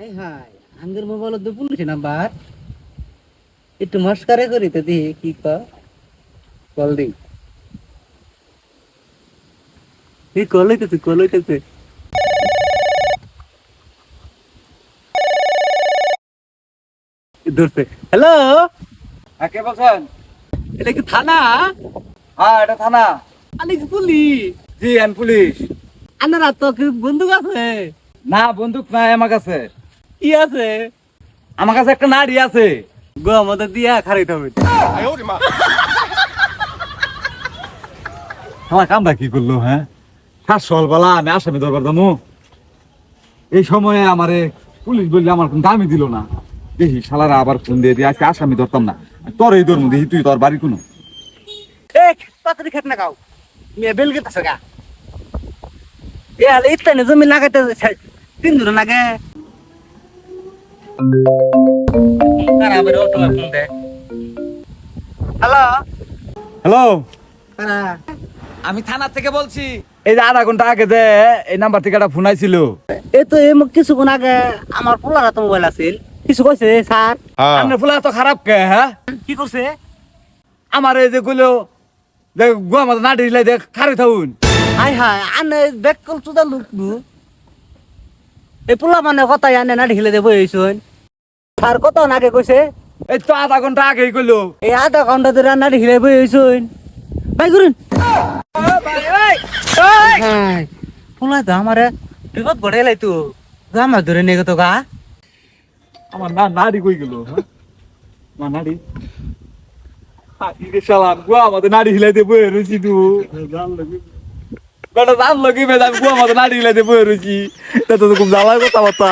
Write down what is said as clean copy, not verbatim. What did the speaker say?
High high আঙ্গের mobile তো police number একটু মস্কারে করি তো দি কি কল দি এই কল হইতেছে ধরছে হ্যালো কে বলছেন? এটা কি থানা? হ্যাঁ, এটা থানা। আমি কি পুলিশ? জি, আমি পুলিশ। আনারা তো কি বন্দুক আছে? না, বন্দুক নাই আমার কাছে। কি আছে? আমার কাছে একটা নাড়ি আছে। গো আমাদের দিয়া খারাইতে হবে। আমার কামটা কি করলো? হ্যাঁ, সকালবেলা আমি আসামি দরবার দামু, এই সময়ে আমারে পুলিশ বললে আমার কোন দামই দিল না। দেখি শালারা আবার ফোন দিয়ে দিয়ে আজকে আসামি ধরতাম না, তোর এই ধরুন দেখি তুই তোর বাড়ি কোনো এক তাড়াতাড়ি খেত না গাও মেয়ে বেল গেতেছে গা এ আলে ইত্তানে জমি লাগাইতে তিন দিন লাগে কারা আবার অটো ফোন দে হ্যালো হ্যালো, কারা আমি থানা থেকে বলছি। এই যে আধা ঘন্টা আগে যে এই নাম্বার থেকে একটা ফোন আইছিল। এই তো এই কিছুক্ষণ আগে আমার পোলার হাতে মোবাইল আছিল কিছু কইছে স্যার আপনার ফুলা তো খারাপ কে? হ্যাঁ, কি করছে আমার এই যে গুলো গোয়া মাথা নাড়ি দিলে দেখ খারে থাকুন। হাই হাই আনে ব্যাক কল তুদা লুকবু এই পোলা মানে কথা আনে না ঢিলে দেবো এইছুন স্যার কত আগে কইছে এই তো আধা ঘন্টা আগেই কইলো। এই আধা ঘন্টা ধরে রান্না ঢিলে বই হইছুন ভাই করুন পোলা তো আমারে বিপদ ঘটাইলাই তো আমার ধরে নিয়ে তো গা আমার নাড়ি কই গেল? আমার নাড়ি সালাম গোয়া আমাদের নাড়ি হিলাইতে বয়ে রয়েছি তু বেটা জান লগে আমি গোয়া আমাদের নাড়ি হিলাইতে বয়ে রয়েছি তা তো খুব জ্বালার কথা বার্তা।